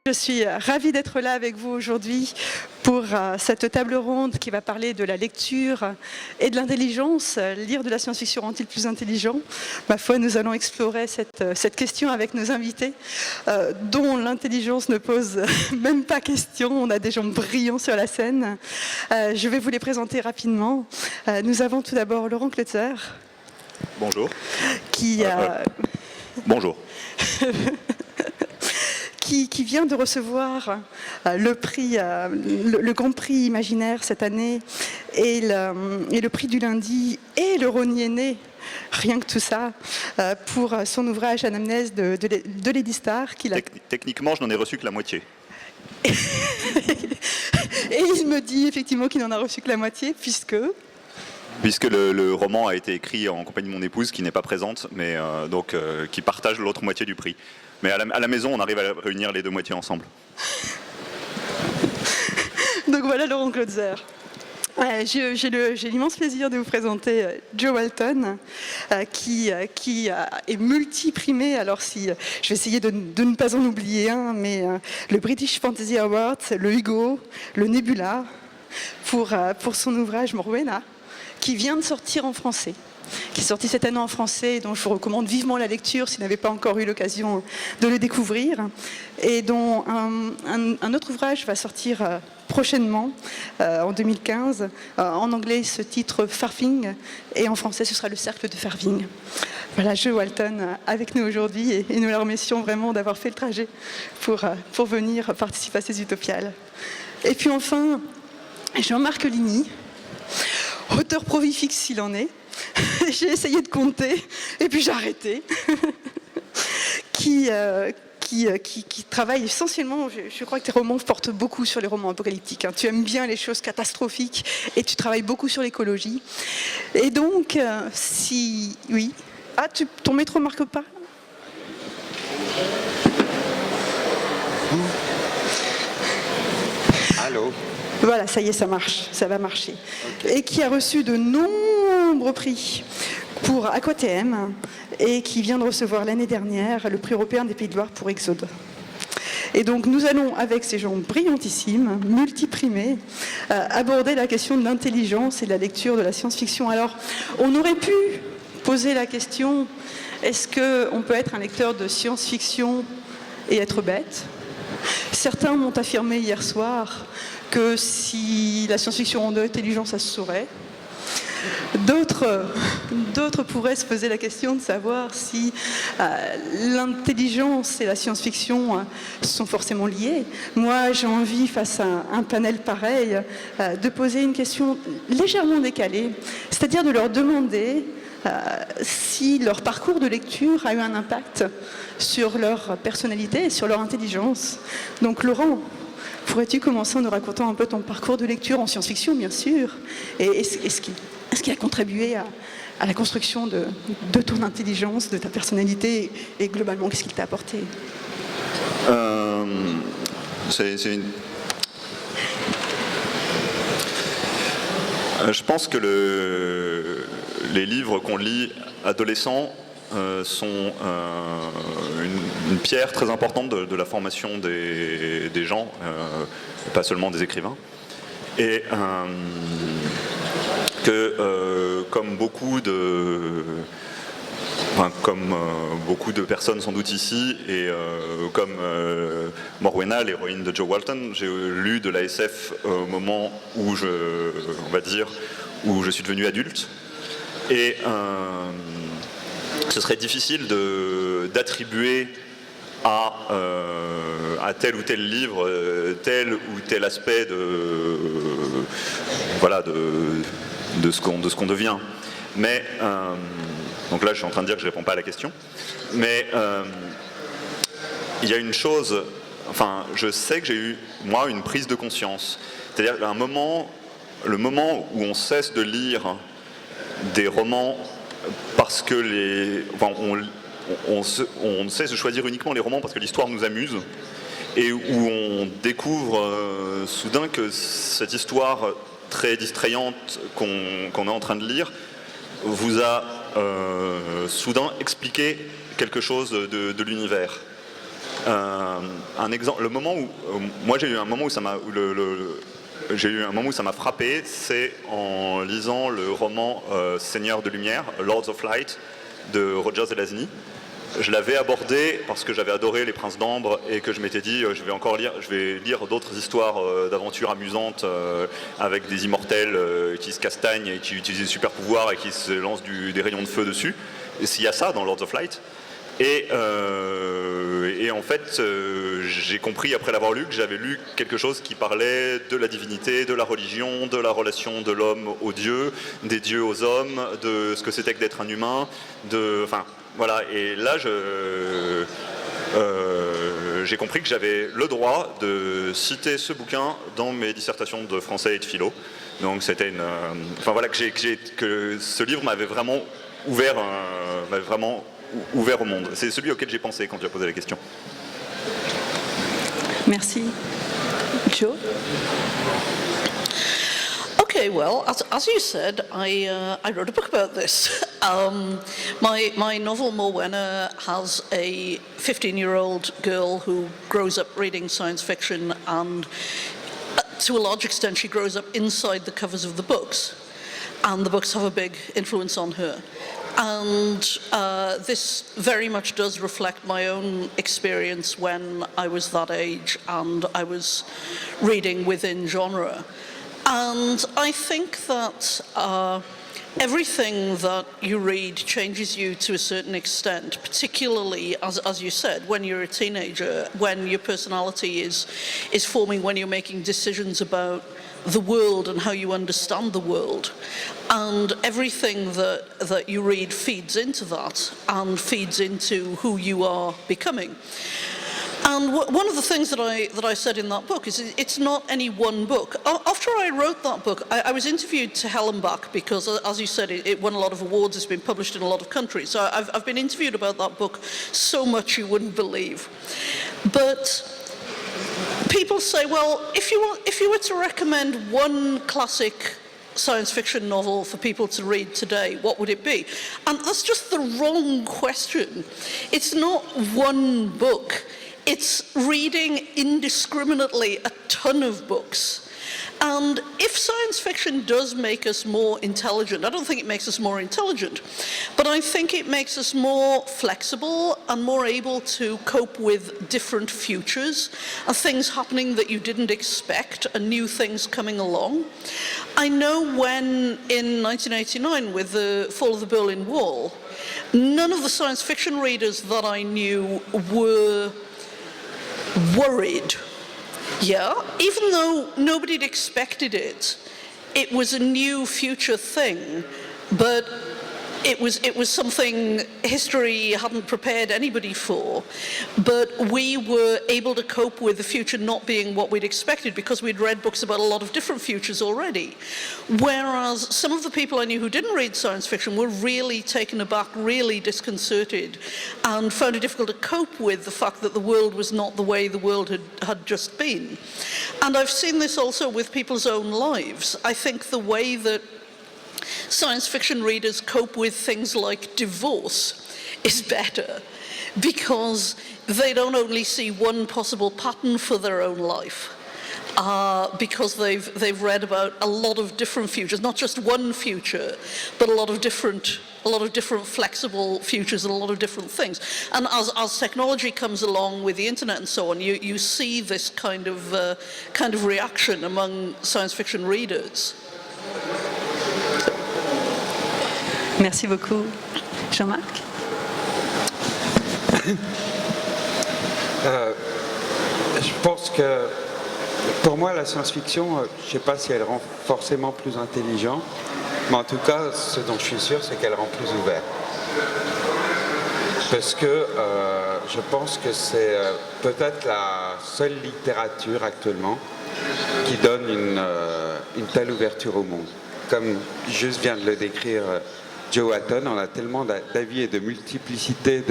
Je suis ravie d'être là avec vous aujourd'hui pour cette table ronde qui va parler de la lecture et de l'intelligence. Lire de la science-fiction rend-il plus intelligent? Ma foi, nous allons explorer cette question avec nos invités, dont l'intelligence ne pose même pas question. On a des gens brillants sur la scène. Je vais vous les présenter rapidement. Nous avons tout d'abord Laurent Klötzer. Bonjour. Bonjour. Qui vient de recevoir le Grand Prix Imaginaire cette année et le prix du lundi et le Rosny Né, rien que tout ça, pour son ouvrage Anamnèse de Lady Star. Techniquement, je n'en ai reçu que la moitié. Et il me dit effectivement qu'il n'en a reçu que la moitié, puisque le roman a été écrit en compagnie de mon épouse, qui n'est pas présente, mais qui partage l'autre moitié du prix. Mais à la maison, on arrive à réunir les deux moitiés ensemble. Donc voilà Laurent Klötzer. J'ai l'immense plaisir de vous présenter Jo Walton, qui est multi-primé. Alors je vais essayer de ne pas en oublier un, mais le British Fantasy Award, le Hugo, le Nebula, pour son ouvrage Morwena, qui vient de sortir en français, qui est sorti cette année en français, et dont je vous recommande vivement la lecture si vous n'avez pas encore eu l'occasion de le découvrir, et dont un autre ouvrage va sortir prochainement, en 2015. En anglais, ce titre Farthing, et en français, ce sera Le Cercle de Farthing. Voilà, Jo Walton avec nous aujourd'hui, et nous la remercions vraiment d'avoir fait le trajet pour venir participer à ces Utopiales. Et puis enfin, Jean-Marc Ligny, auteur prolifique s'il en est. J'ai essayé de compter et puis j'ai arrêté. qui travaille essentiellement, je crois que tes romans portent beaucoup sur les romans apocalyptiques. Tu aimes bien les choses catastrophiques et tu travailles beaucoup sur l'écologie. Et donc, oui. Ah, ton métro marque pas? Allô? Voilà, ça y est, ça marche, ça va marcher. Okay. Et qui a reçu de nombreux prix pour AquaTM et qui vient de recevoir l'année dernière le prix européen des Pays de Loire pour Exode. Et donc nous allons, avec ces gens brillantissimes, multiprimés, aborder la question de l'intelligence et de la lecture de la science-fiction. Alors, on aurait pu poser la question, est-ce qu'on peut être un lecteur de science-fiction et être bête? Certains m'ont affirmé hier soir que si la science-fiction rendait intelligent, ça se saurait. D'autres pourraient se poser la question de savoir si l'intelligence et la science-fiction sont forcément liées. Moi, j'ai envie, face à un panel pareil, de poser une question légèrement décalée, c'est-à-dire de leur demander si leur parcours de lecture a eu un impact sur leur personnalité et sur leur intelligence. Donc Laurent, pourrais-tu commencer en nous racontant un peu ton parcours de lecture en science-fiction, bien sûr, et est-ce qu'il a contribué à la construction de ton intelligence, de ta personnalité, et globalement, qu'est-ce qu'il t'a apporté? Je pense que les livres qu'on lit adolescents sont une pierre très importante de la formation des gens, pas seulement des écrivains. Et comme beaucoup de personnes sans doute ici, et comme Morwena, l'héroïne de Jo Walton, j'ai lu de la SF au moment où je suis devenu adulte. Et ce serait difficile d'attribuer à tel ou tel livre tel ou tel aspect de ce qu'on devient. Mais donc là, je suis en train de dire que je ne réponds pas à la question. Mais il y a une chose. Enfin, je sais que j'ai eu moi une prise de conscience. C'est-à-dire le moment où on cesse de lire des romans parce que on cesse de choisir uniquement les romans parce que l'histoire nous amuse, et où on découvre soudain que cette histoire très distrayante qu'on est en train de lire vous a soudain expliqué quelque chose de l'univers. un exemple, le moment où moi j'ai eu un moment où ça m'a j'ai eu un moment où ça m'a frappé, c'est en lisant le roman Seigneur de Lumière, Lords of Light, de Roger Zelazny. Je l'avais abordé parce que j'avais adoré Les Princes d'Ambre et que je m'étais dit je vais lire d'autres histoires d'aventures amusantes avec des immortels qui se castagnent et qui utilisent des super pouvoirs et qui se lancent des rayons de feu dessus. Et s'il y a ça dans Lords of Light. Et en fait, j'ai compris après l'avoir lu que j'avais lu quelque chose qui parlait de la divinité, de la religion, de la relation de l'homme aux dieux, des dieux aux hommes, de ce que c'était que d'être un humain, enfin voilà. Et là, j'ai compris que j'avais le droit de citer ce bouquin dans mes dissertations de français et de philo. Donc c'était enfin voilà que ce livre m'avait vraiment ouvert au monde. C'est celui auquel j'ai pensé quand tu as posé la question. Merci. Joe? Okay, well, as you said, I wrote a book about this. My novel Morwenna has a 15-year-old girl who grows up reading science fiction, and to a large extent she grows up inside the covers of the books, and the books have a big influence on her. And this very much does reflect my own experience when I was that age and I was reading within genre. And I think that everything that you read changes you to a certain extent, particularly, as you said, when you're a teenager, when your personality is forming, when you're making decisions about the world and how you understand the world. And everything that you read feeds into that and feeds into who you are becoming. And one of the things that I said in that book is it's not any one book. After I wrote that book, I was interviewed to Hell and Back because, as you said, it won a lot of awards. It's been published in a lot of countries. So I've been interviewed about that book so much you wouldn't believe. But people say, well, if you were to recommend one classic science fiction novel for people to read today, what would it be? And that's just the wrong question. It's not one book. It's reading indiscriminately a ton of books. And if science fiction does make us more intelligent, I don't think it makes us more intelligent, but I think it makes us more flexible and more able to cope with different futures and things happening that you didn't expect and new things coming along. I know when in 1989 with the fall of the Berlin Wall, none of the science fiction readers that I knew were worried. Yeah, even though nobody had expected it, it was a new future thing, but it was something history hadn't prepared anybody for. But we were able to cope with the future not being what we'd expected because we'd read books about a lot of different futures already. Whereas some of the people I knew who didn't read science fiction were really taken aback, really disconcerted, and found it difficult to cope with the fact that the world was not the way the world had just been. And I've seen this also with people's own lives. I think the way that science fiction readers cope with things like divorce is better because they don't only see one possible pattern for their own life, because they've read about a lot of different futures, not just one future, but a lot of different flexible futures and a lot of different things. And as technology comes along with the internet and so on, you see this kind of reaction among science fiction readers. Merci beaucoup. Jean-Marc? Je pense que, pour moi, la science-fiction, je ne sais pas si elle rend forcément plus intelligent, mais en tout cas, ce dont je suis sûr, c'est qu'elle rend plus ouvert. Parce que je pense que c'est peut-être la seule littérature actuellement qui donne une telle ouverture au monde. Comme juste vient de le décrire Joe Walton, on a tellement d'avis et de multiplicité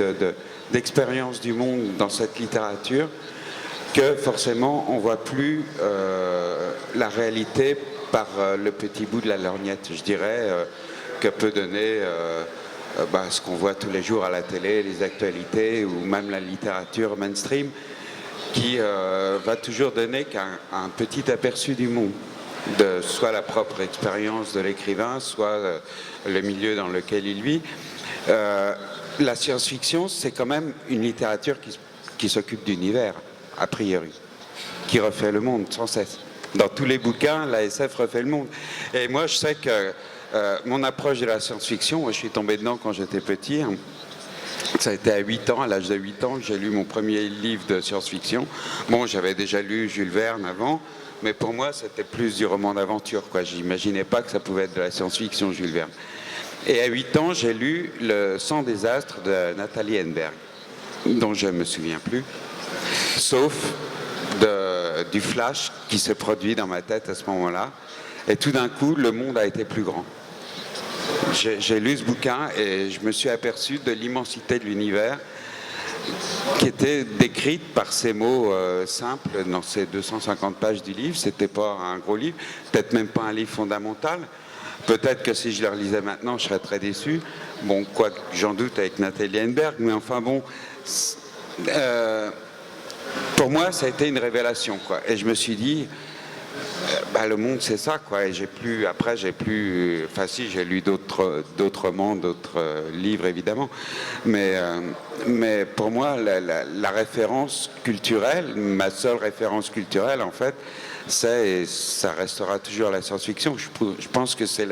d'expériences du monde dans cette littérature que forcément on ne voit plus la réalité par le petit bout de la lorgnette, je dirais, que peut donner ce qu'on voit tous les jours à la télé, les actualités ou même la littérature mainstream, qui va toujours donner qu'un petit aperçu du monde, de soit la propre expérience de l'écrivain, soit le milieu dans lequel il vit. La science-fiction, c'est quand même une littérature qui s'occupe d'univers, a priori, qui refait le monde sans cesse. Dans tous les bouquins, la SF refait le monde. Et moi, je sais que mon approche de la science-fiction, moi, je suis tombé dedans quand j'étais petit. Hein. Ça a été à 8 ans, à l'âge de 8 ans, que j'ai lu mon premier livre de science-fiction. Bon, j'avais déjà lu Jules Verne avant, mais pour moi, c'était plus du roman d'aventure, quoi. J'imaginais pas que ça pouvait être de la science-fiction, Jules Verne. Et à 8 ans, j'ai lu Le sang des astres de Nathalie Henneberg, dont je ne me souviens plus, sauf du flash qui se produit dans ma tête à ce moment-là. Et tout d'un coup, le monde a été plus grand. J'ai lu ce bouquin et je me suis aperçu de l'immensité de l'univers qui était décrite par ces mots simples dans ces 250 pages du livre. C'était pas un gros livre, peut-être même pas un livre fondamental. Peut-être que si je le relisais maintenant, je serais très déçu. Bon, quoi que j'en doute avec Nathalie Henneberg, mais enfin bon, pour moi, ça a été une révélation, quoi. Et je me suis dit, le monde, c'est ça, quoi. Et j'ai lu d'autres romans, d'autres livres, évidemment. Mais pour moi, la référence culturelle, ma seule référence culturelle, en fait, et ça restera toujours la science-fiction. Je pense que c'est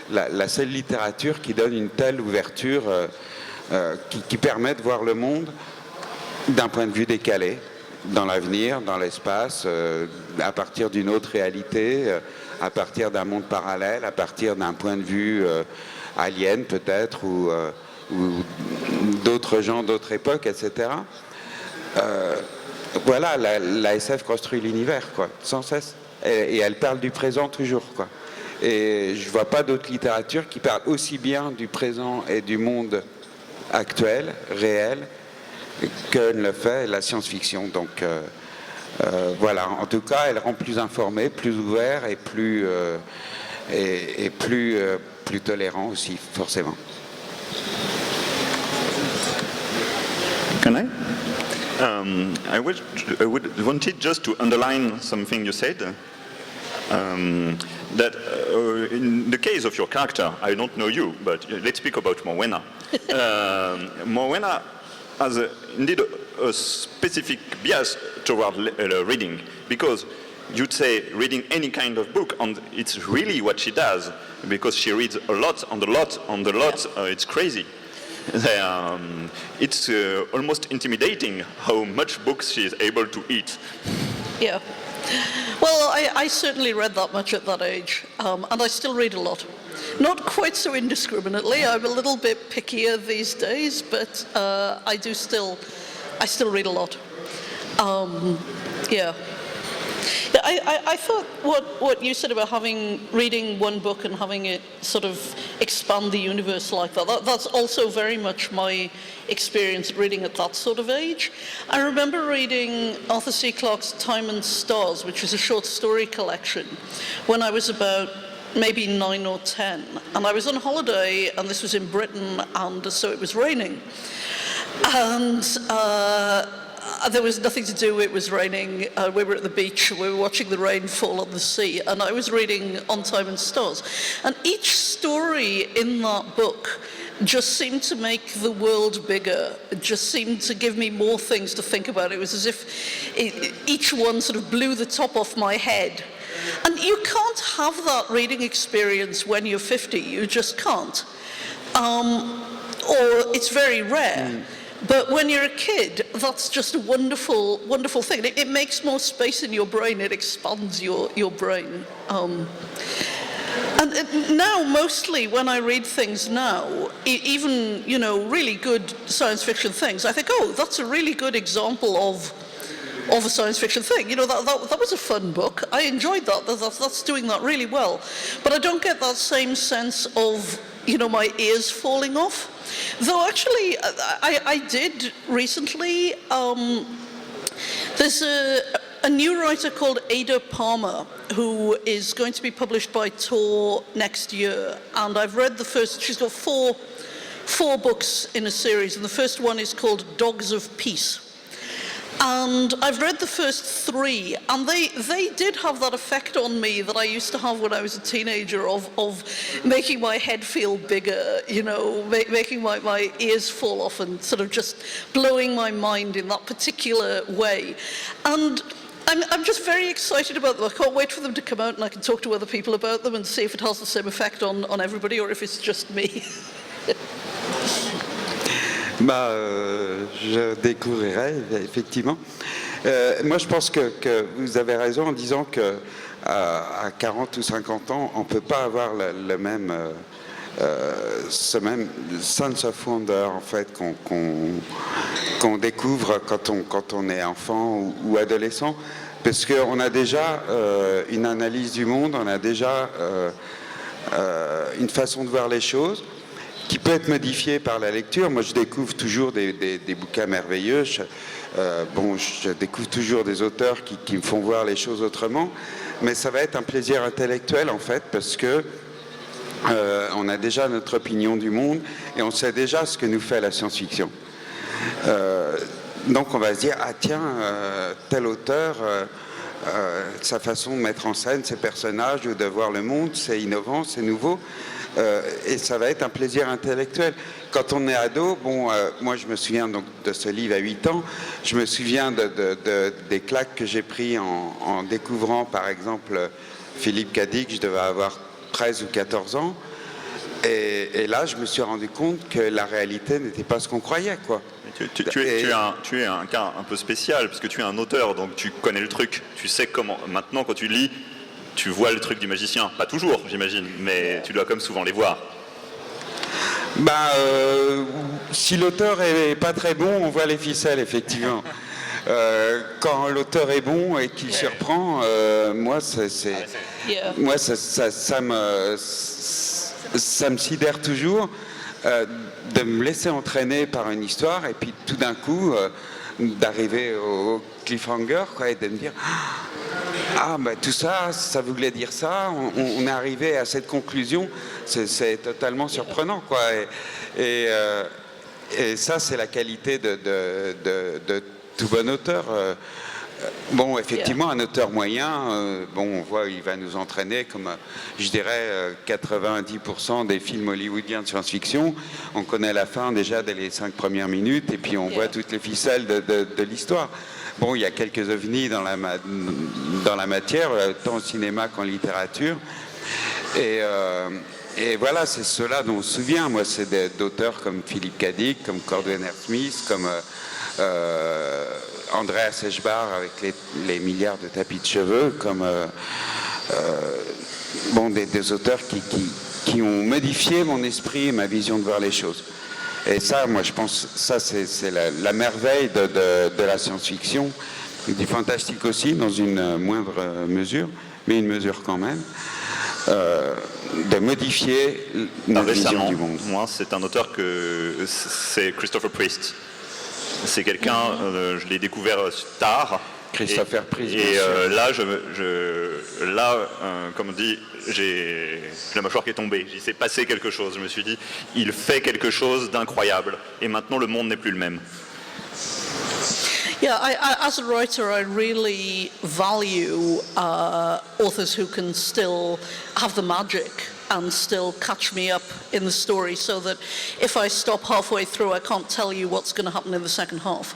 la seule littérature qui donne une telle ouverture, qui permet de voir le monde d'un point de vue décalé, dans l'avenir, dans l'espace, à partir d'une autre réalité, à partir d'un monde parallèle, à partir d'un point de vue alien peut-être, ou d'autres gens, d'autres époques, etc. Voilà, la SF construit l'univers, quoi, sans cesse. Et elle parle du présent toujours, quoi. Et je ne vois pas d'autre littérature qui parle aussi bien du présent et du monde actuel, réel, que ne le fait la science-fiction. Donc voilà, en tout cas, elle rend plus informé, plus ouvert et plus tolérant aussi, forcément. Can I? I would wanted just to underline something you said. That in the case of your character, I don't know you, but let's speak about Morwenna. Morwenna has indeed a specific bias toward reading, because you'd say reading any kind of book, and it's really what she does, because she reads a lot and a lot and a lot. It's crazy. It's almost intimidating how much books she is able to eat. Yeah. Well, I certainly read that much at that age, and I still read a lot. Not quite so indiscriminately. I'm a little bit pickier these days, but I still read a lot. Yeah. I thought what you said about reading one book and having it sort of expand the universe like that's also very much my experience reading at that sort of age. I remember reading Arthur C. Clarke's Time and Stars, which was a short story collection, when I was about maybe 9 or 10. And I was on holiday, and this was in Britain, and so it was raining. And there was nothing to do, it was raining, we were at the beach, we were watching the rain fall on the sea, and I was reading On Time and Stars. And each story in that book just seemed to make the world bigger. It just seemed to give me more things to think about. It was as if each one sort of blew the top off my head. And you can't have that reading experience when you're 50, you just can't. Or it's very rare. But when you're a kid, that's just a wonderful, wonderful thing. It makes more space in your brain, it expands your brain. And now, mostly, when I read things now, even, really good science fiction things, I think, oh, that's a really good example of a science fiction thing. That was a fun book. I enjoyed that. That's doing that really well. But I don't get that same sense of, my ears falling off. Though actually, I did recently, there's a new writer called Ada Palmer who is going to be published by Tor next year. And I've read the first, she's got 4 4 books in a series, and the first one is called Dogs of Peace. And I've read the first 3, and they did have that effect on me that I used to have when I was a teenager of making my head feel bigger, you know, making my ears fall off and sort of just blowing my mind in that particular way. And I'm just very excited about them. I can't wait for them to come out and I can talk to other people about them and see if it has the same effect on everybody or if it's just me. Je découvrirai, effectivement. Moi, je pense que vous avez raison en disant que à 40 ou 50 ans, on ne peut pas avoir ce même sense of wonder en fait, qu'on découvre quand on est enfant ou adolescent, parce qu'on a déjà une analyse du monde, on a déjà une façon de voir les choses qui peut être modifié par la lecture. Moi, je découvre toujours des bouquins merveilleux. Je découvre toujours des auteurs qui me font voir les choses autrement. Mais ça va être un plaisir intellectuel, en fait, parce que on a déjà notre opinion du monde et on sait déjà ce que nous fait la science-fiction. Donc, on va se dire, ah tiens, tel auteur... sa façon de mettre en scène ses personnages ou de voir le monde, c'est innovant, c'est nouveau, et ça va être un plaisir intellectuel. Quand on est ado, moi je me souviens donc de ce livre à 8 ans, je me souviens des claques que j'ai pris en découvrant par exemple Philippe Cadic, je devais avoir 13 ou 14 ans, et là je me suis rendu compte que la réalité n'était pas ce qu'on croyait, quoi. Tu es un cas un peu spécial, parce que tu es un auteur, donc tu connais le truc, tu sais comment. Maintenant, quand tu lis, tu vois le truc du magicien. Pas toujours, j'imagine, mais tu dois comme souvent les voir. Si l'auteur est pas très bon, on voit les ficelles, effectivement. Quand l'auteur est bon et qu'il surprend, moi, moi ça me sidère toujours. De me laisser entraîner par une histoire et puis tout d'un coup d'arriver au cliffhanger, quoi, et de me dire tout ça, ça voulait dire ça, on est arrivé à cette conclusion, c'est totalement surprenant, quoi, et ça c'est la qualité de tout bon auteur. Effectivement, un auteur moyen, on voit, il va nous entraîner comme, je dirais, 90% des films hollywoodiens de science-fiction. On connaît la fin déjà dès les 5 premières minutes et puis on voit toutes les ficelles de l'histoire. Il y a quelques ovnis dans la matière, tant au cinéma qu'en littérature. Et voilà, c'est ceux-là dont on se souvient. Moi, c'est d'auteurs comme Philippe Cadic, comme Cordwainer Smith, comme... Andreas Eshbar avec les milliards de tapis de cheveux, comme des auteurs qui ont modifié mon esprit et ma vision de voir les choses. Et ça, moi, je pense, ça c'est la merveille de la science-fiction, du fantastique aussi, dans une moindre mesure, mais une mesure quand même, de modifier notre vision du monde. Moi, c'est un auteur c'est Christopher Priest. C'est quelqu'un, je l'ai découvert tard. Christopher Priest. Et comme on dit, j'ai la mâchoire qui est tombée. Il s'est passé quelque chose. Je me suis dit, il fait quelque chose d'incroyable. Et maintenant, le monde n'est plus le même. Yeah, as a writer, I really value authors who can still have the magic and still catch me up in the story, so that if I stop halfway through, I can't tell you what's going to happen in the second half.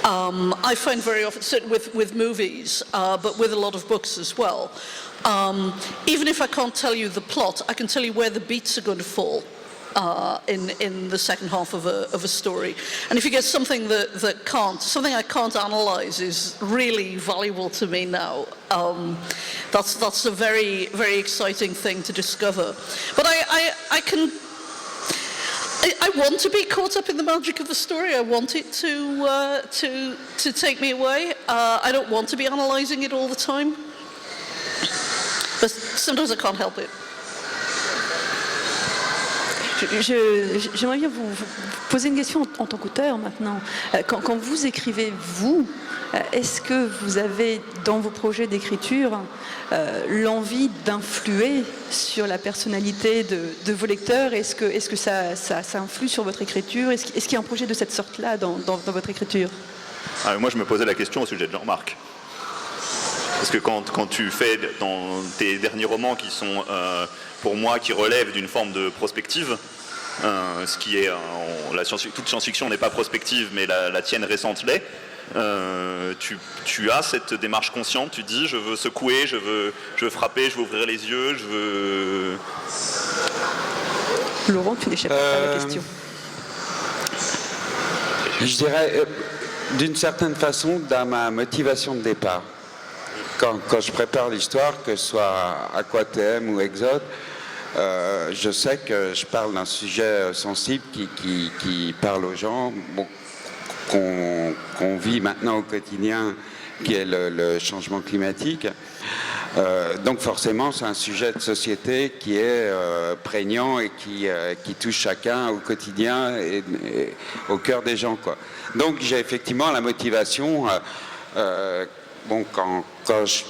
I find very often, with movies, but with a lot of books as well, even if I can't tell you the plot, I can tell you where the beats are going to fall. In the second half of a story, and if you get something something I can't analyze is really valuable to me now. That's a very, very exciting thing to discover. But I want to be caught up in the magic of the story. I want it to take me away. I don't want to be analyzing it all the time, but sometimes I can't help it. J'aimerais bien vous poser une question en tant qu'auteur maintenant. Quand vous écrivez, vous, est-ce que vous avez dans vos projets d'écriture l'envie d'influer sur la personnalité de vos lecteurs? Est-ce que ça influe sur votre écriture? Est-ce qu'il y a un projet de cette sorte-là dans votre écriture? Moi, je me posais la question au sujet de Jean-Marc. Parce que quand tu fais dans tes derniers romans qui sont, pour moi, qui relèvent d'une forme de prospective, ce qui est, toute science-fiction n'est pas prospective, mais la tienne récente l'est, tu as cette démarche consciente, tu dis je veux secouer, je veux frapper, je veux ouvrir les yeux, je veux... Laurent, tu n'échappes pas à la question. Je dirais, d'une certaine façon, dans ma motivation de départ. Quand je prépare l'histoire, que ce soit Aquathem ou Exode, je sais que je parle d'un sujet sensible qui parle aux gens, bon, qu'on vit maintenant au quotidien, qui est le changement climatique. Donc forcément, c'est un sujet de société qui est prégnant et qui touche chacun au quotidien et au cœur des gens, quoi. Donc j'ai effectivement la motivation... Bon, quand je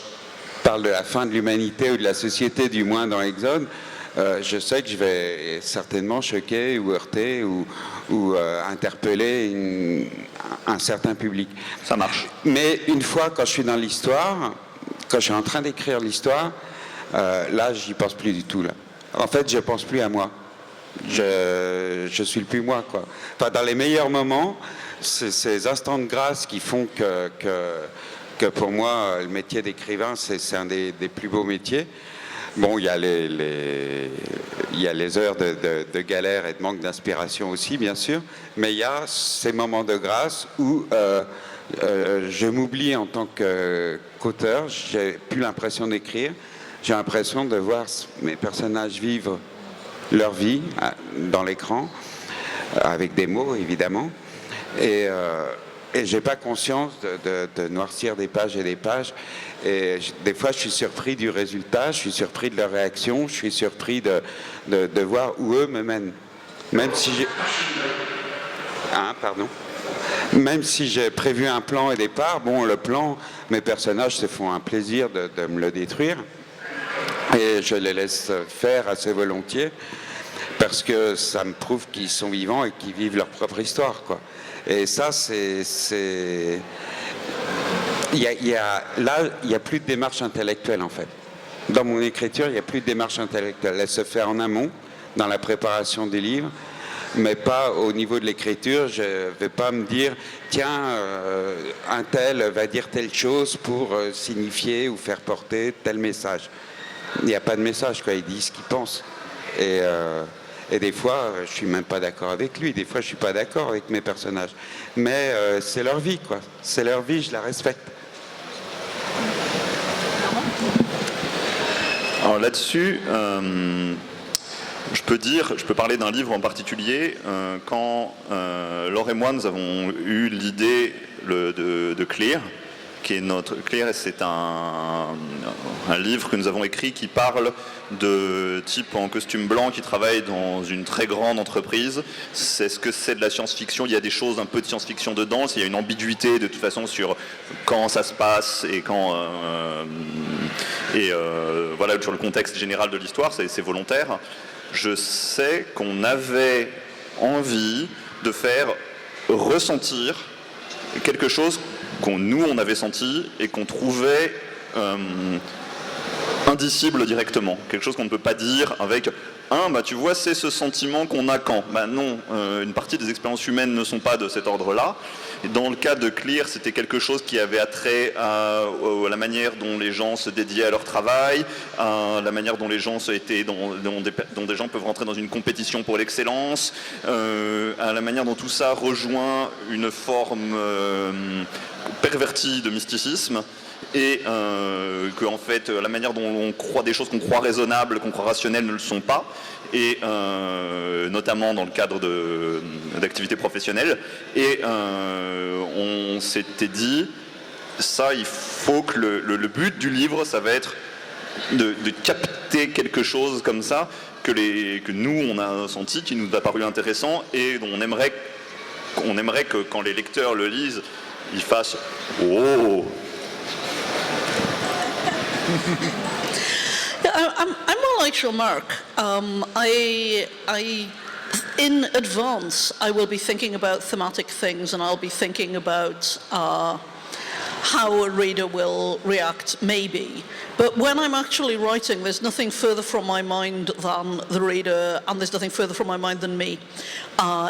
parle de la fin de l'humanité ou de la société, du moins dans Exode, je sais que je vais certainement choquer ou heurter ou interpeller un certain public. Ça marche. Mais une fois, quand je suis dans l'histoire, quand je suis en train d'écrire l'histoire, là, j'y pense plus du tout. Là. En fait, je pense plus à moi. Je suis le plus moi, quoi. Enfin, dans les meilleurs moments, c'est ces instants de grâce qui font que pour moi, le métier d'écrivain, c'est un des plus beaux métiers. Bon, il y a les heures de galère et de manque d'inspiration aussi, bien sûr, mais il y a ces moments de grâce où je m'oublie en tant qu'auteur, j'ai plus l'impression d'écrire, j'ai l'impression de voir mes personnages vivre leur vie dans l'écran, avec des mots, évidemment, et j'ai pas conscience de noircir des pages et des pages. Et des fois, je suis surpris du résultat, je suis surpris de leur réaction, je suis surpris de voir où eux me mènent. Même si j'ai... pardon. Même si j'ai prévu un plan au départ, bon, le plan, mes personnages se font un plaisir de me le détruire. Et je les laisse faire assez volontiers, parce que ça me prouve qu'ils sont vivants et qu'ils vivent leur propre histoire, quoi. Et ça, là, il n'y a plus de démarche intellectuelle, en fait. Dans mon écriture, il n'y a plus de démarche intellectuelle. Elle se fait en amont, dans la préparation des livres, mais pas au niveau de l'écriture. Je ne vais pas me dire, tiens, un tel va dire telle chose pour signifier ou faire porter tel message. Il n'y a pas de message, quoi. Il dit ce qu'il pense. Et des fois, je suis même pas d'accord avec lui. Des fois, je suis pas d'accord avec mes personnages. Mais c'est leur vie, quoi. C'est leur vie, je la respecte. Alors là-dessus, je peux parler d'un livre en particulier. Quand Laure et moi, nous avons eu l'idée de Clear, qui est Clear, c'est un livre que nous avons écrit qui parle de type en costume blanc qui travaille dans une très grande entreprise. C'est ce que c'est de la science-fiction. Il y a des choses un peu de science-fiction dedans. Il y a une ambiguïté de toute façon sur quand ça se passe et voilà, sur le contexte général de l'histoire. C'est volontaire. Je sais qu'on avait envie de faire ressentir quelque chose on avait senti et qu'on trouvait indicible directement. Quelque chose qu'on ne peut pas dire avec tu vois, c'est ce sentiment qu'on a quand. Non, une partie des expériences humaines ne sont pas de cet ordre-là. Et dans le cas de Clear, c'était quelque chose qui avait attrait à la manière dont les gens se dédiaient à leur travail, à la manière dont les gens dont des gens peuvent rentrer dans une compétition pour l'excellence, à la manière dont tout ça rejoint une forme pervertie de mysticisme. Et que en fait la manière dont on croit des choses qu'on croit raisonnables, qu'on croit rationnelles ne le sont pas, et notamment dans le cadre d'activités professionnelles. Et on s'était dit, ça, il faut que le but du livre, ça va être de capter quelque chose comme ça que nous on a senti, qui nous a paru intéressant et dont on aimerait que quand les lecteurs le lisent, ils fassent oh. I'm more like Jean-Marc. In advance, I will be thinking about thematic things, and I'll be thinking about how a reader will react, maybe. But when I'm actually writing, there's nothing further from my mind than the reader, and there's nothing further from my mind than me.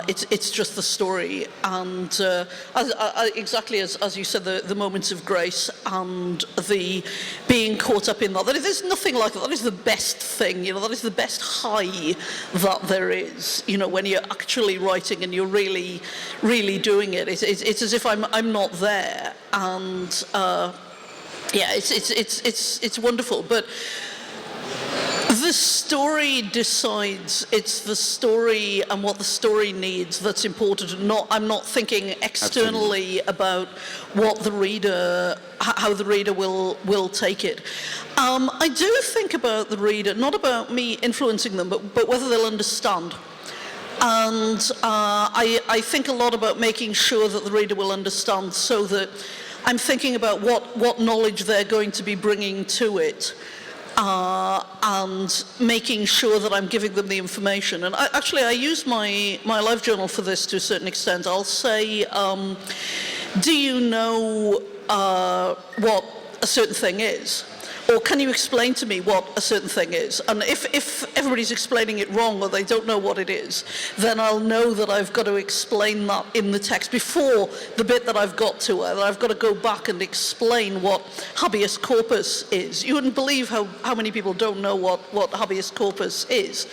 It's just the story, and exactly as you said, the moments of grace and the being caught up in that. There's nothing like that. That is the best thing, that is the best high that there is, when you're actually writing and you're really, really doing it. It's as if I'm not there, and yeah, it's wonderful, but the story decides. It's the story and what the story needs that's important. I'm not thinking externally about what the reader, how the reader will take it. I do think about the reader, not about me influencing them, but whether they'll understand. And I think a lot about making sure that the reader will understand, so that I'm thinking about what knowledge they're going to be bringing to it, and making sure that I'm giving them the information. And I use my live journal for this to a certain extent. I'll say, do you know what a certain thing is? Or can you explain to me what a certain thing is? And if everybody's explaining it wrong, or they don't know what it is, then I'll know that I've got to explain that in the text before the bit that I've got to, that I've got to go back and explain what habeas corpus is. You wouldn't believe how many people don't know what habeas corpus is.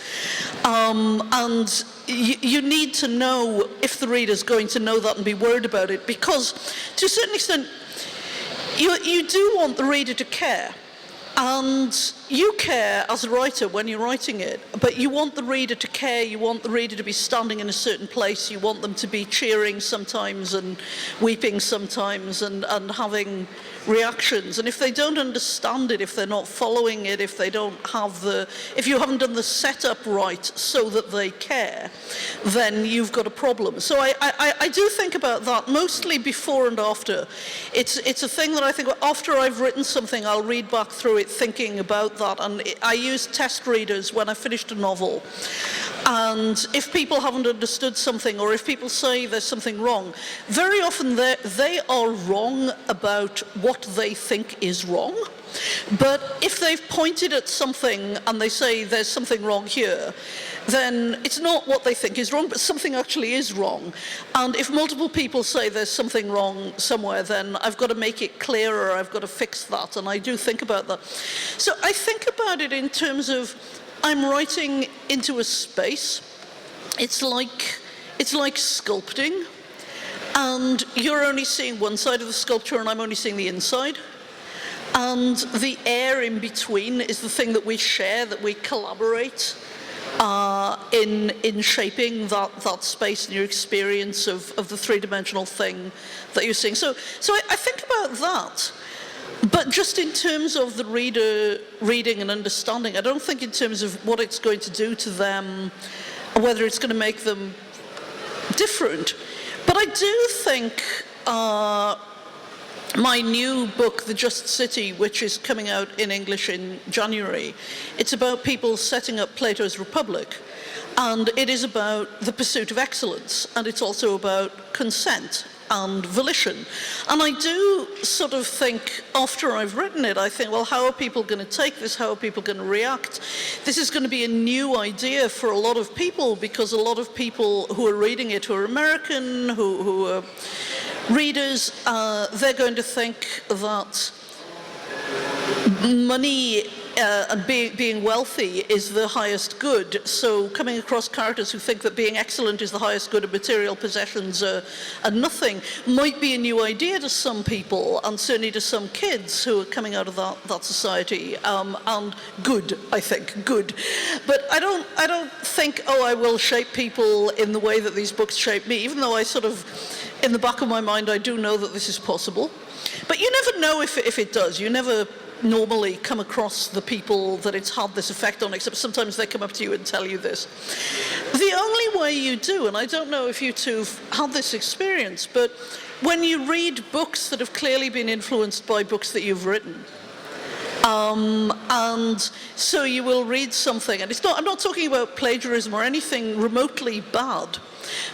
And you need to know if the reader's going to know that and be worried about it, because to a certain extent, you do want the reader to care. And you care as a writer when you're writing it, but you want the reader to care, you want the reader to be standing in a certain place, you want them to be cheering sometimes and weeping sometimes and having reactions. And if they don't understand it, if they're not following it, if you haven't done the setup right so that they care, then you've got a problem. So I do think about that, mostly before and after. It's a thing that I think after I've written something, I'll read back through it thinking about that. And I use test readers when I finished a novel. And if people haven't understood something, or if people say there's something wrong, very often they are wrong about what they think is wrong. But if they've pointed at something and they say there's something wrong here, then it's not what they think is wrong, but something actually is wrong. And if multiple people say there's something wrong somewhere, then I've got to make it clearer, I've got to fix that, and I do think about that. So I think about it in terms of, I'm writing into a space. It's like sculpting, and you're only seeing one side of the sculpture and I'm only seeing the inside. And the air in between is the thing that we share, that we collaborate in shaping that space and your experience of the three-dimensional thing that you're seeing. So I think about that. But just in terms of the reader reading and understanding, I don't think in terms of what it's going to do to them, or whether it's going to make them different. But I do think my new book, The Just City, which is coming out in English in January, it's about people setting up Plato's Republic. And it is about the pursuit of excellence, and it's also about consent and volition. And I do sort of think, after I've written it, I think, well, how are people going to take this? How are people going to react? This is going to be a new idea for a lot of people, because a lot of people who are reading it, who are American, who are readers, they're going to think that money and being wealthy is the highest good. So coming across characters who think that being excellent is the highest good and material possessions are nothing might be a new idea to some people, and certainly to some kids who are coming out of that society. And good, I think, good. But I don't think, oh, I will shape people in the way that these books shape me, even though I sort of, in the back of my mind, I do know that this is possible. But you never know if it does. You never normally come across the people that it's had this effect on, except sometimes they come up to you and tell you this. The only way you do, and I don't know if you two have had this experience, but when you read books that have clearly been influenced by books that you've written, and so you will read something, and I'm not talking about plagiarism or anything remotely bad,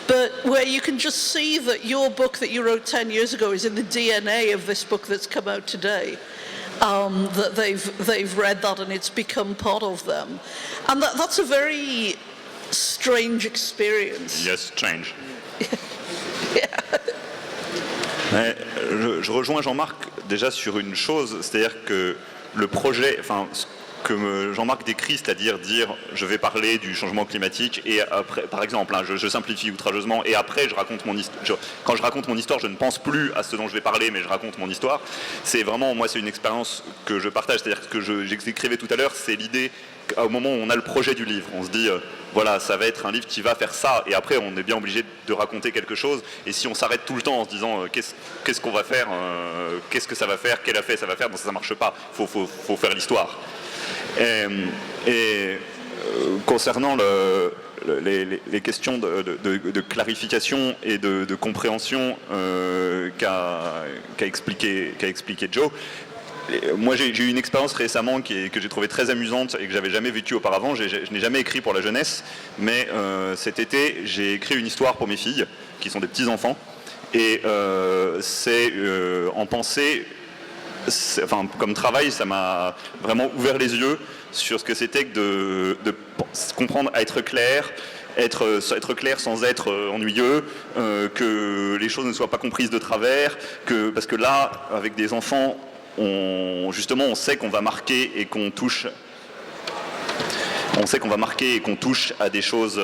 but where you can just see that your book that you wrote 10 years ago is in the DNA of this book that's come out today. That they've read that and it's become part of them. And that's a very strange experience. Yes, strange. Yeah. Mais je rejoins Jean-Marc déjà sur une chose, c'est-à-dire que le projet, enfin, ce que Jean-Marc décrit, c'est-à-dire dire je vais parler du changement climatique et après, par exemple, hein, je simplifie outrageusement et après je raconte mon histoire. Quand je raconte mon histoire, je ne pense plus à ce dont je vais parler, mais je raconte mon histoire. C'est vraiment, moi, c'est une expérience que je partage, c'est-à-dire que j'écrivais tout à l'heure, c'est l'idée qu'au moment où on a le projet du livre, on se dit voilà, ça va être un livre qui va faire ça, et après on est bien obligé de raconter quelque chose, et si on s'arrête tout le temps en se disant qu'est-ce qu'on va faire, qu'est-ce que ça va faire, quel effet ça va faire, bon, ça marche pas, faut faire l'histoire. Concernant les questions de clarification et de compréhension qu'a expliqué Joe, moi j'ai eu une expérience récemment que j'ai trouvée très amusante et que j'avais jamais vécue auparavant. Je n'ai jamais écrit pour la jeunesse, mais cet été j'ai écrit une histoire pour mes filles qui sont des petits enfants, et c'est en pensée, enfin comme travail, ça m'a vraiment ouvert les yeux sur ce que c'était que de comprendre à être clair. Être clair sans être ennuyeux, que les choses ne soient pas comprises de travers, parce que là, avec des enfants, on sait qu'on va marquer et qu'on touche. On sait qu'on va marquer et qu'on touche à des choses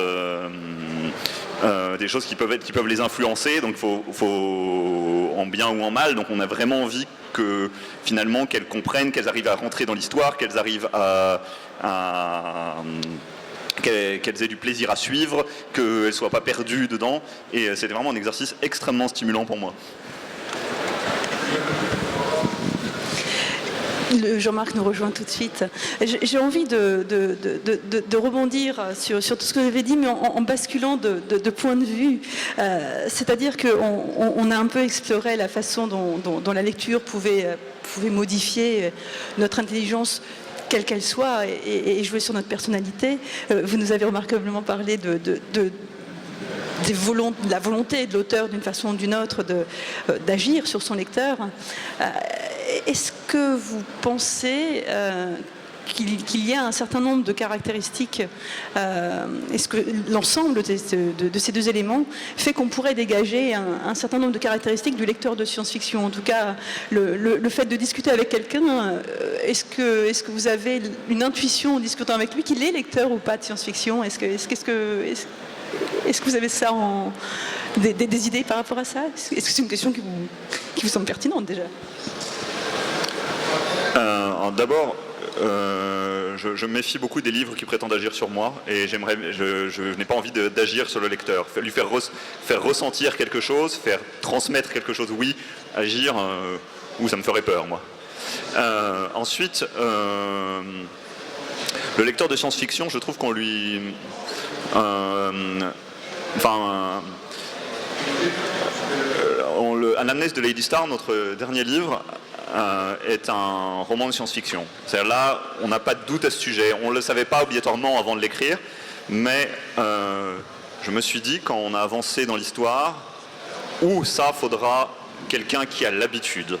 qui peuvent les influencer. Donc, faut en bien ou en mal. Donc, on a vraiment envie que finalement qu'elles comprennent, qu'elles arrivent à rentrer dans l'histoire, qu'elles arrivent qu'elles aient du plaisir à suivre, qu'elles ne soient pas perdues dedans. Et c'était vraiment un exercice extrêmement stimulant pour moi. Jean-Marc nous rejoint tout de suite. J'ai envie de rebondir sur tout ce que vous avez dit, mais en basculant de point de vue. C'est-à-dire qu'on a un peu exploré la façon dont la lecture pouvait modifier notre intelligence, quelle qu'elle soit, et jouer sur notre personnalité. Vous nous avez remarquablement parlé de la volonté de l'auteur, d'une façon ou d'une autre, d'agir sur son lecteur. Est-ce que vous pensez qu'il y a un certain nombre de caractéristiques, est-ce que l'ensemble de ces deux éléments fait qu'on pourrait dégager un certain nombre de caractéristiques du lecteur de science-fiction? En tout cas, le fait de discuter avec quelqu'un, est-ce que vous avez une intuition en discutant avec lui qu'il est lecteur ou pas de science-fiction? Est-ce que vous avez ça des idées par rapport à ça? Est-ce que c'est une question qui vous semble pertinente déjà? D'abord, je me méfie beaucoup des livres qui prétendent agir sur moi, et je n'ai pas envie d'agir sur le lecteur. Lui faire ressentir quelque chose, faire transmettre quelque chose, oui. Agir, ça me ferait peur, moi. Ensuite, le lecteur de science-fiction, je trouve qu'on lui... Anamnèse de Lady Star, notre dernier livre, est un roman de science-fiction. C'est-à-dire là, on n'a pas de doute à ce sujet. On ne le savait pas obligatoirement avant de l'écrire, mais je me suis dit, quand on a avancé dans l'histoire, ça faudra quelqu'un qui a l'habitude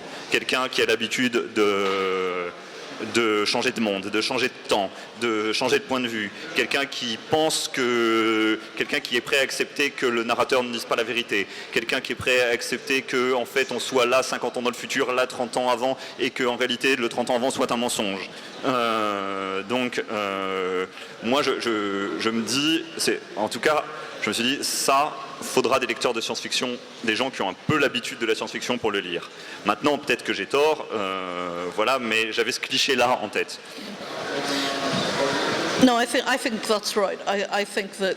de changer de monde, de changer de temps, de changer de point de vue. Quelqu'un qui est prêt à accepter que le narrateur ne dise pas la vérité. Quelqu'un qui est prêt à accepter qu'en fait on soit là 50 ans dans le futur, là 30 ans avant, et qu'en réalité le 30 ans avant soit un mensonge. Moi je me dis, je me suis dit, ça, faudra des lecteurs de science-fiction, des gens qui ont un peu l'habitude de la science-fiction pour le lire. Maintenant, peut-être que j'ai tort, mais j'avais ce cliché-là en tête. No, I think that's right. I think that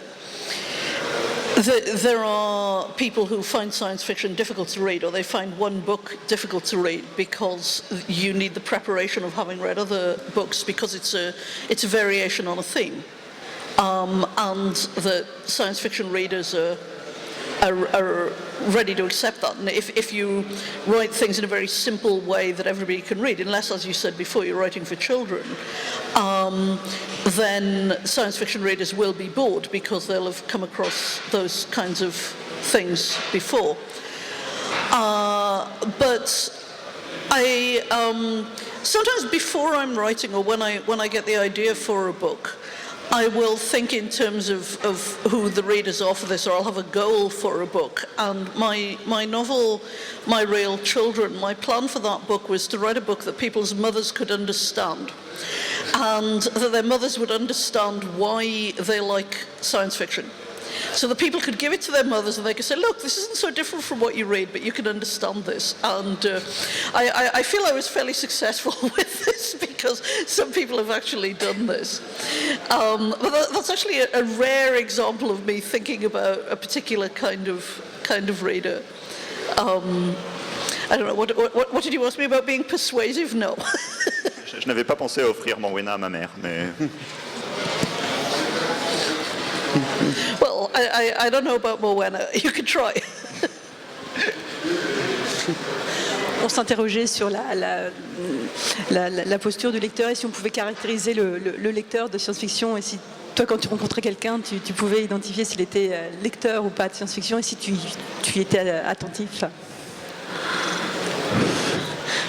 there are people who find science fiction difficult to read, or they find one book difficult to read because you need the preparation of having read other books because it's a variation on a theme. And that science fiction readers are ready to accept that. And if you write things in a very simple way that everybody can read, unless, as you said before, you're writing for children, then science fiction readers will be bored because they'll have come across those kinds of things before. But I sometimes before I'm writing, or when I get the idea for a book, I will think in terms of who the readers are for this, or I'll have a goal for a book. And my novel, My Real Children, my plan for that book was to write a book that people's mothers could understand, and that their mothers would understand why they like science fiction. So that people could give it to their mothers and they could say, look, this isn't so different from what you read, but you can understand this. And I feel I was fairly successful with this because some people have actually done this. But that's actually a rare example of me thinking about a particular kind of reader. I don't know, what did you ask me about being persuasive? No. Je n'avais pas pensé à offrir Morwena à ma mère, mais... Well, I don't know about Morwena. You could try. On s'interrogeait sur la posture du lecteur et si on pouvait caractériser le lecteur de science-fiction, et si toi, quand tu rencontrais quelqu'un, tu pouvais identifier s'il était lecteur ou pas de science-fiction, et si tu y étais attentif.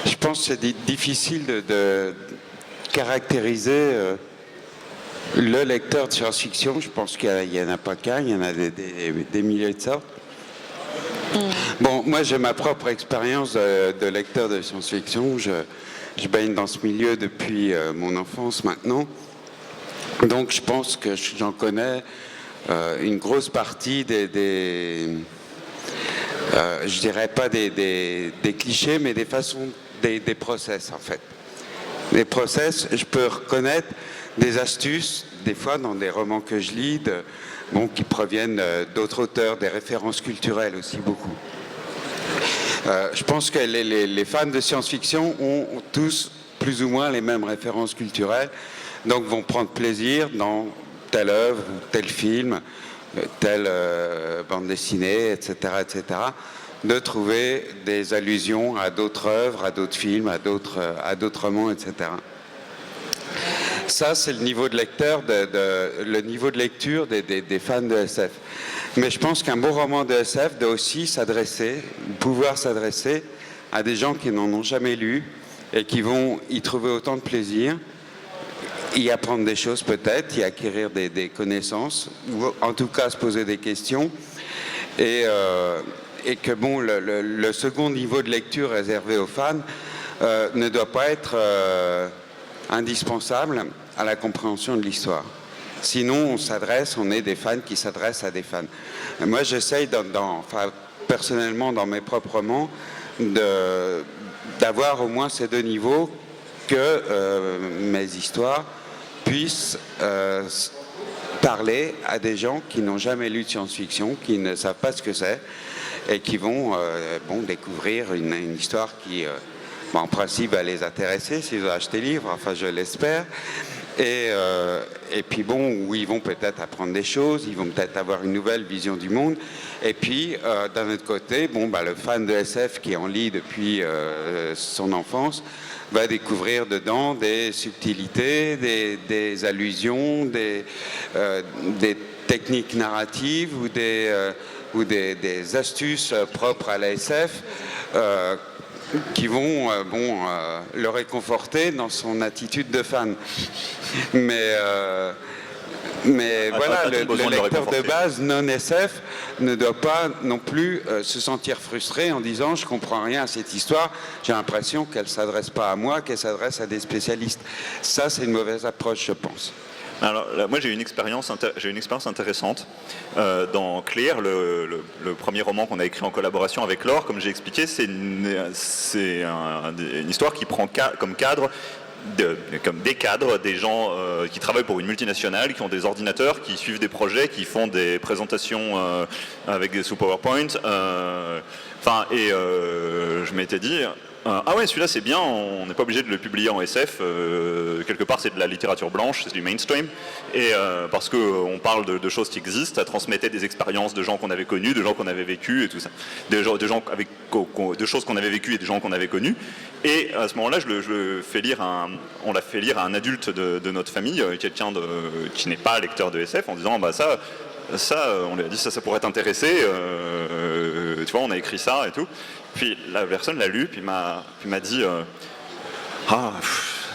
Je pense que c'est difficile de caractériser le lecteur de science-fiction. Je pense qu'il n'y en a pas qu'un, il y en a des milliers de sortes. Bon, moi j'ai ma propre expérience de lecteur de science-fiction. Je baigne dans ce milieu depuis mon enfance maintenant. Donc je pense que j'en connais une grosse partie je dirais pas des clichés, mais des façons, des process en fait. Des process, je peux reconnaître des astuces, des fois dans des romans que je lis, qui proviennent d'autres auteurs, des références culturelles aussi beaucoup. Je pense que les fans de science-fiction ont tous plus ou moins les mêmes références culturelles, donc vont prendre plaisir dans telle œuvre ou tel film, telle bande dessinée, etc., de trouver des allusions à d'autres œuvres, à d'autres films, à d'autres romans, etc. Ça, c'est le niveau de lecteur, le niveau de lecture des fans de SF. Mais je pense qu'un bon roman de SF doit aussi pouvoir s'adresser à des gens qui n'en ont jamais lu et qui vont y trouver autant de plaisir, y apprendre des choses peut-être, y acquérir des connaissances, ou en tout cas se poser des questions. Et que bon, le second niveau de lecture réservé aux fans ne doit pas être indispensable à la compréhension de l'histoire. Sinon, on est des fans qui s'adressent à des fans. Et moi, j'essaye, personnellement, dans mes propres romans, d'avoir au moins ces deux niveaux, que mes histoires puissent parler à des gens qui n'ont jamais lu de science-fiction, qui ne savent pas ce que c'est, et qui vont découvrir une histoire qui, en principe, va les intéresser s'ils ont acheté le livre, enfin je l'espère. Et puis où ils vont peut-être apprendre des choses, ils vont peut-être avoir une nouvelle vision du monde. Et puis, d'un autre côté, le fan de SF qui en lit depuis son enfance va découvrir dedans des subtilités, des allusions, des techniques narratives ou des astuces propres à la SF qui vont le réconforter dans son attitude de fan. Mais voilà, le lecteur de base non SF ne doit pas non plus se sentir frustré en disant « je comprends rien à cette histoire, j'ai l'impression qu'elle ne s'adresse pas à moi, qu'elle s'adresse à des spécialistes ». Ça, c'est une mauvaise approche, je pense. Alors, moi, j'ai une expérience intéressante dans Clear, le premier roman qu'on a écrit en collaboration avec Laure. Comme j'ai expliqué, c'est une histoire qui prend comme cadre comme des cadres, des gens qui travaillent pour une multinationale, qui ont des ordinateurs, qui suivent des projets, qui font des présentations sous PowerPoint. Je m'étais dit, ah ouais, celui-là c'est bien, on n'est pas obligé de le publier en SF, quelque part c'est de la littérature blanche, c'est du mainstream, et parce qu'on parle de choses qui existent, ça transmettait des expériences de gens qu'on avait connus, de gens qu'on avait vécus et tout ça, de choses qu'on avait vécues et des gens qu'on avait connus, et à ce moment-là on l'a fait lire à un adulte de notre famille, quelqu'un qui n'est pas lecteur de SF, en disant bah ça on lui a dit ça pourrait t'intéresser, tu vois on a écrit ça et tout. Puis la personne l'a lu, puis m'a dit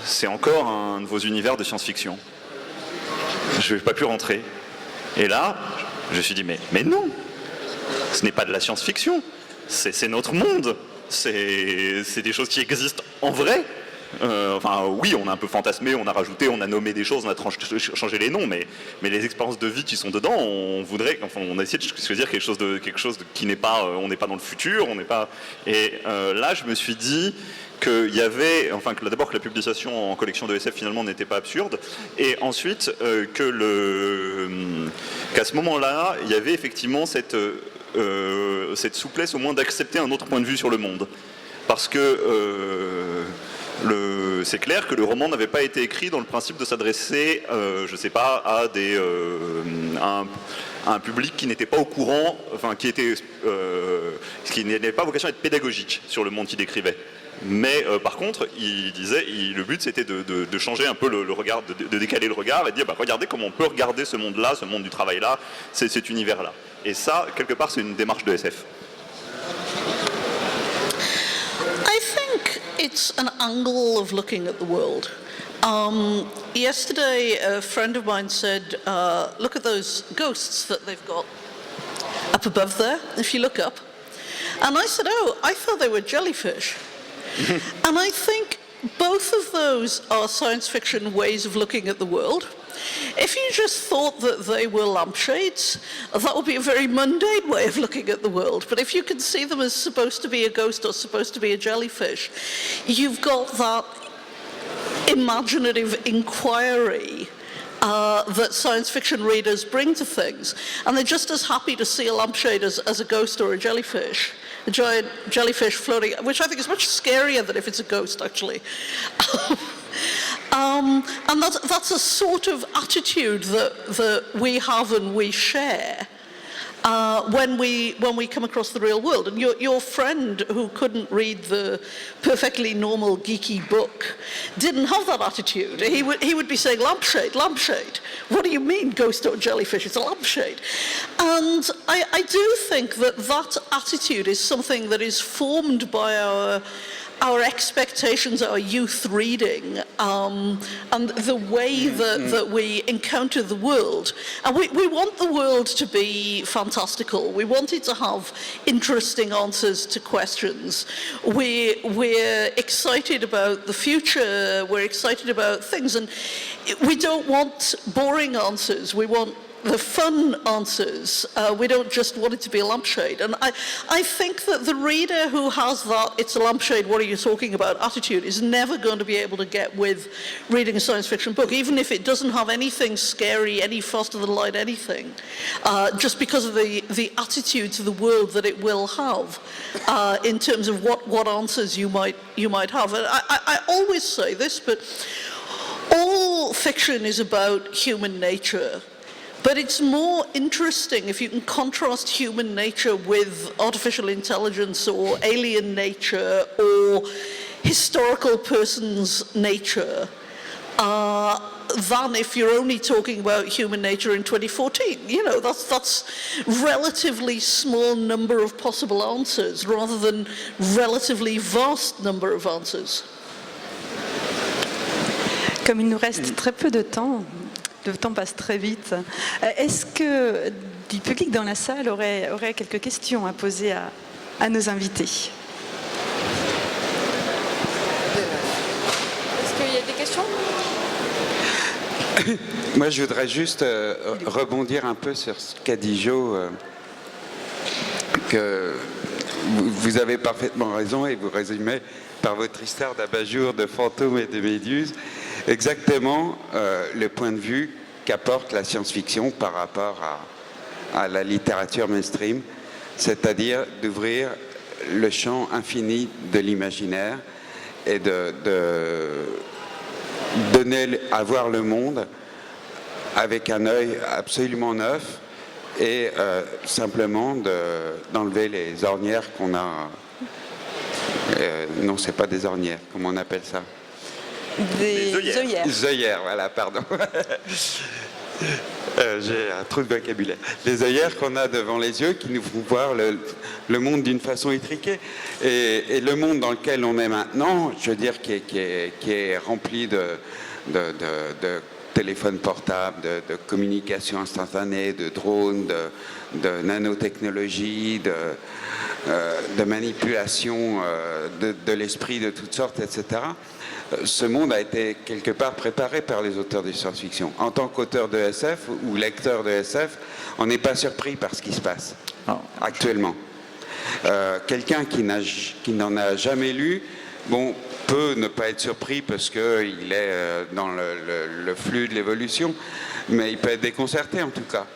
c'est encore un de vos univers de science-fiction. Je n'ai pas pu rentrer. Et là, je me suis dit mais non, ce n'est pas de la science-fiction, c'est notre monde, c'est des choses qui existent en vrai. Oui, on a un peu fantasmé, on a rajouté, on a nommé des choses, on a changé les noms, mais les expériences de vie qui sont dedans, on a essayé de choisir quelque chose qui n'est pas, on n'est pas dans le futur, on n'est pas. Et là, je me suis dit qu'il y avait, d'abord que la publication en collection de SF finalement n'était pas absurde, et ensuite qu'à ce moment-là, il y avait effectivement cette souplesse au moins d'accepter un autre point de vue sur le monde, parce que c'est clair que le roman n'avait pas été écrit dans le principe de s'adresser, je sais pas, à un public qui n'était pas au courant, qui n'avait pas vocation à être pédagogique sur le monde qu'il décrivait. Mais par contre, il disait, le but c'était de changer un peu le regard, de décaler le regard et de dire, regardez comment on peut regarder ce monde-là, ce monde du travail-là, cet univers-là. Et ça, quelque part, c'est une démarche de SF. I think it's an angle of looking at the world. Yesterday, a friend of mine said, look at those ghosts that they've got up above there, if you look up. And I said, oh, I thought they were jellyfish. And I think both of those are science fiction ways of looking at the world. If you just thought that they were lampshades, that would be a very mundane way of looking at the world. But if you can see them as supposed to be a ghost or supposed to be a jellyfish, you've got that imaginative inquiry that science fiction readers bring to things. And they're just as happy to see a lampshade as a ghost or a jellyfish. A giant jellyfish floating, which I think is much scarier than if it's a ghost, actually. And that's a sort of attitude that we have and we share when we come across the real world. And your friend who couldn't read the perfectly normal geeky book didn't have that attitude. He would be saying, lampshade, lampshade. What do you mean, ghost or jellyfish? It's a lampshade. And I do think that attitude is something that is formed by our expectations, our youth reading, and the way that we encounter the world. And we want the world to be fantastical. We want it to have interesting answers to questions. We're excited about the future. We're excited about things. And we don't want boring answers. We want the fun answers. We don't just want it to be a lampshade. And I think that the reader who has that "it's a lampshade, what are you talking about" attitude is never going to be able to get with reading a science fiction book, even if it doesn't have anything scary, any faster than light, anything, just because of the attitude to the world that it will have in terms of what answers you might have. And I always say this, but all fiction is about human nature. But it's more interesting if you can contrast human nature with artificial intelligence or alien nature or historical person's nature than if you're only talking about human nature in 2014. You know, that's relatively small number of possible answers rather than relatively vast number of answers. Comme il nous reste très peu de temps, le temps passe très vite. Est-ce que du public dans la salle aurait quelques questions à poser à nos invités? Est-ce qu'il y a des questions? Moi, je voudrais juste rebondir un peu sur ce qu'a dit Jo, que vous avez parfaitement raison et vous résumez par votre histoire d'abat-jour, de fantômes et de méduses exactement le point de vue qu'apporte la science-fiction par rapport à la littérature mainstream, c'est-à-dire d'ouvrir le champ infini de l'imaginaire et de donner à voir le monde avec un œil absolument neuf et simplement d'enlever les ornières qu'on a. Non, c'est pas des ornières, comment on appelle ça? Des œillères. Les œillères, voilà, pardon. J'ai un trou de vocabulaire. Les œillères qu'on a devant les yeux qui nous font voir le monde d'une façon étriquée. Et le monde dans lequel on est maintenant, je veux dire, qui est rempli de téléphones portables, de communication instantanée, de drones, de nanotechnologie, de manipulation de l'esprit de toutes sortes, etc. Ce monde a été quelque part préparé par les auteurs de science-fiction. En tant qu'auteur de SF ou lecteur de SF, on n'est pas surpris par ce qui se passe actuellement. Quelqu'un qui n'en a jamais lu, bon, peut ne pas être surpris parce qu'il est dans le flux de l'évolution, mais il peut être déconcerté en tout cas.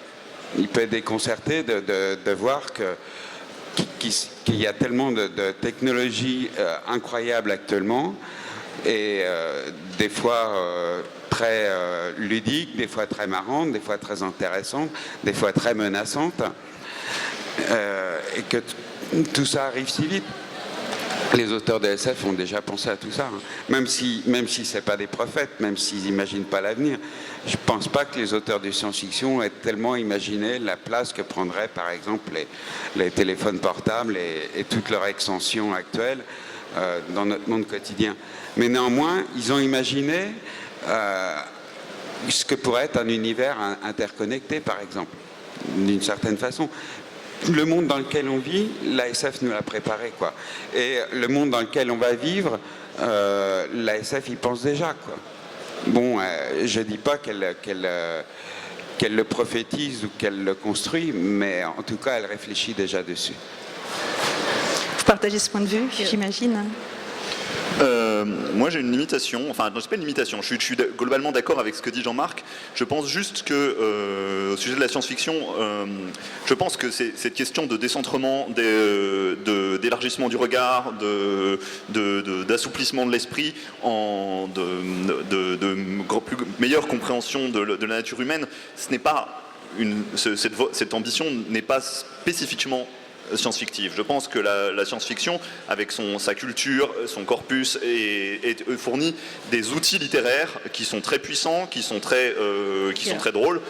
Il peut être déconcerté de voir qu'il y a tellement de technologies incroyables actuellement, et des fois très ludiques, des fois très marrantes, des fois très intéressantes, des fois très menaçantes, et que tout ça arrive si vite. Les auteurs de SF ont déjà pensé à tout ça, hein. Même si ce n'est pas des prophètes, même s'ils n'imaginent pas l'avenir. Je ne pense pas que les auteurs de science-fiction aient tellement imaginé la place que prendraient, par exemple, les téléphones portables et toute leur extension actuelle dans notre monde quotidien. Mais néanmoins, ils ont imaginé ce que pourrait être un univers interconnecté, par exemple, d'une certaine façon. Le monde dans lequel on vit, l'ASF nous l'a préparé, quoi. Et le monde dans lequel on va vivre, l'ASF y pense déjà, quoi. Bon, je ne dis pas qu'elle le prophétise ou qu'elle le construit, mais en tout cas, elle réfléchit déjà dessus. Vous partagez ce point de vue, j'imagine? Moi j'ai une limitation, enfin non, c'est pas une limitation, je suis globalement d'accord avec ce que dit Jean-Marc. Je pense juste que au sujet de la science-fiction, je pense que cette question de décentrement, d'élargissement du regard, d'assouplissement de l'esprit, de meilleure compréhension de la nature humaine, ce n'est pas cette ambition n'est pas spécifiquement science-fictive. Je pense que la science-fiction, avec sa culture, son corpus, fournit des outils littéraires qui sont très puissants, qui sont très drôles,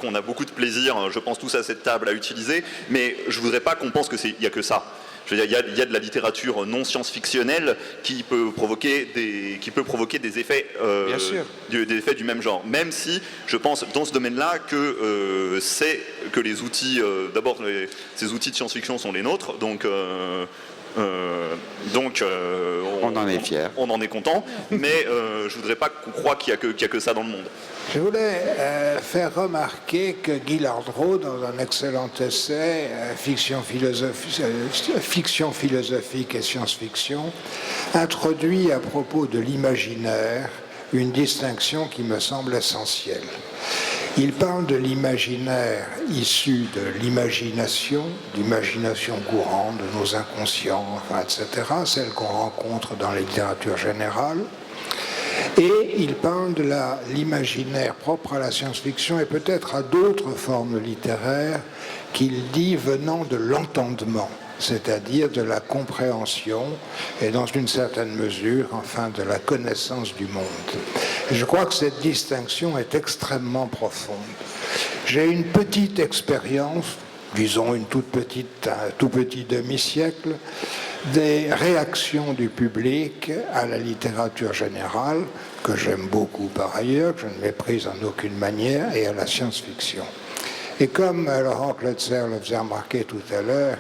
qu'on a beaucoup de plaisir, je pense tous à cette table, à utiliser, mais je ne voudrais pas qu'on pense qu'il n'y a que ça. Je veux dire, il y a de la littérature non science-fictionnelle qui peut provoquer des effets, des effets du même genre. Même si je pense dans ce domaine-là que les outils, d'abord ces outils de science-fiction sont les nôtres, donc on en est fiers. On en est content, mais je voudrais pas qu'on croie qu'il y a que ça dans le monde. Je voulais faire remarquer que Guy Lardreau, dans un excellent essai, Fiction philosophique et science-fiction, introduit à propos de l'imaginaire une distinction qui me semble essentielle. Il parle de l'imaginaire issu de l'imagination courante, de nos inconscients, enfin, etc., celle qu'on rencontre dans la littérature générale. Et il parle de l'imaginaire propre à la science-fiction et peut-être à d'autres formes littéraires qu'il dit venant de l'entendement, c'est-à-dire de la compréhension et dans une certaine mesure, enfin, de la connaissance du monde. Et je crois que cette distinction est extrêmement profonde. J'ai une petite expérience, disons un tout petit demi-siècle, des réactions du public à la littérature générale, que j'aime beaucoup par ailleurs, que je ne méprise en aucune manière, et à la science-fiction. Et comme Laurent Klotzer le faisait remarquer tout à l'heure,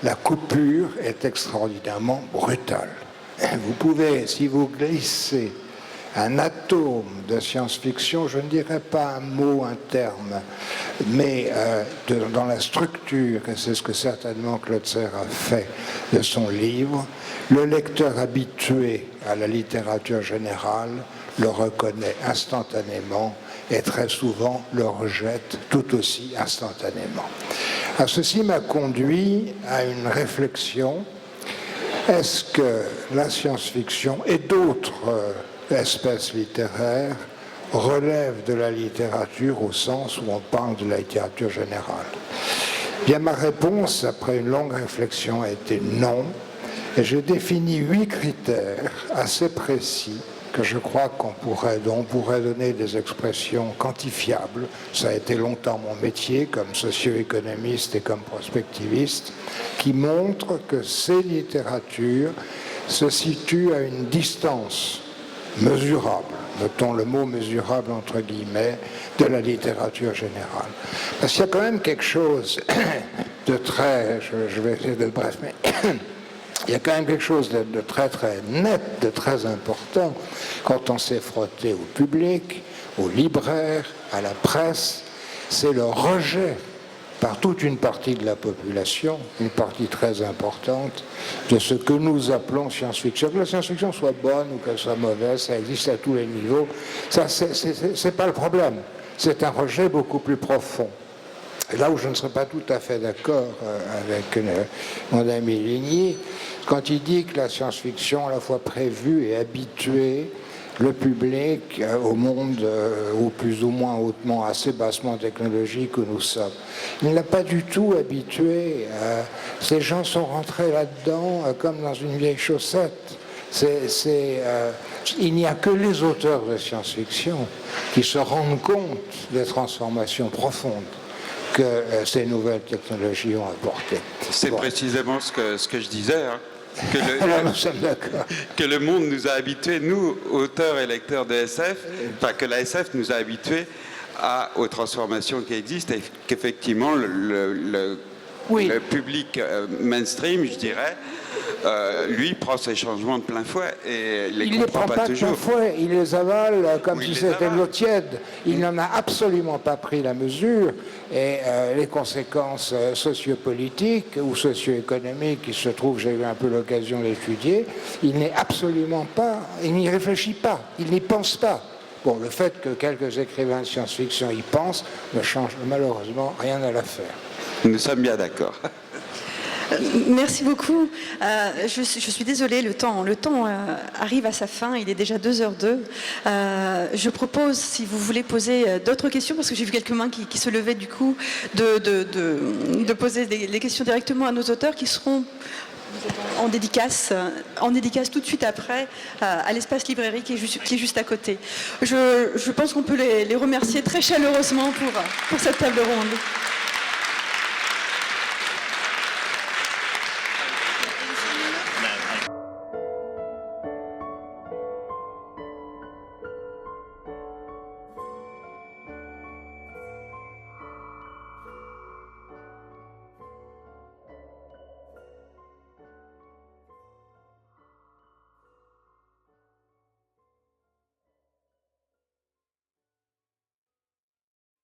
la coupure est extraordinairement brutale. Vous pouvez, si vous glissez un atome de science-fiction, je ne dirais pas un mot, un terme, mais dans la structure, et c'est ce que certainement Claude Serre a fait de son livre, le lecteur habitué à la littérature générale le reconnaît instantanément et très souvent le rejette tout aussi instantanément. Alors, ceci m'a conduit à une réflexion. Est-ce que la science-fiction et d'autres espèces littéraires relèvent de la littérature au sens où on parle de la littérature générale? Bien, ma réponse, après une longue réflexion, a été non. Et j'ai défini 8 critères assez précis que je crois dont on pourrait donner des expressions quantifiables. Ça a été longtemps mon métier comme socio-économiste et comme prospectiviste, qui montrent que ces littératures se situent à une distance mesurable, notons le mot mesurable entre guillemets, de la littérature générale. Parce qu'il y a quand même quelque chose de très, je vais essayer d'être bref, mais il y a quand même quelque chose de très très net, de très important quand on s'est frotté au public, aux libraires, à la presse. C'est le rejet par toute une partie de la population, une partie très importante, de ce que nous appelons science-fiction. Que la science-fiction soit bonne ou qu'elle soit mauvaise, ça existe à tous les niveaux. Ça, c'est pas le problème. C'est un rejet beaucoup plus profond. Et là où je ne serais pas tout à fait d'accord avec mon ami Ligny, quand il dit que la science-fiction, à la fois prévue et habituée, le public au monde, ou plus ou moins hautement, assez bassement technologique où nous sommes. Il ne l'a pas du tout habitué. Ces gens sont rentrés là-dedans comme dans une vieille chaussette. Il n'y a que les auteurs de science-fiction qui se rendent compte des transformations profondes que ces nouvelles technologies ont apportées. C'est précisément ce que je disais, hein, nous sommes d'accord. que le monde nous a habitués, nous, auteurs et lecteurs de SF, que la SF nous a habitués aux transformations qui existent et qu'effectivement le public mainstream, je dirais, lui prend ces changements de plein fouet et il ne comprend pas toujours. De plein fouet, il les avale comme si c'était de l'eau tiède. Il n'en a absolument pas pris la mesure et les conséquences sociopolitiques ou socio-économiques qui se trouvent, j'ai eu un peu l'occasion d'étudier, il n'est absolument pas, il n'y réfléchit pas, il n'y pense pas. Bon, le fait que quelques écrivains de science-fiction y pensent ne change malheureusement rien à l'affaire. Nous sommes bien d'accord. Merci beaucoup. Je suis désolée, le temps arrive à sa fin, il est déjà 2h02. Je propose, si vous voulez poser d'autres questions, parce que j'ai vu quelques mains qui se levaient du coup, de poser les questions directement à nos auteurs qui seront en dédicace tout de suite après à l'espace librairie qui est juste à côté. Je pense qu'on peut les remercier très chaleureusement pour cette table ronde.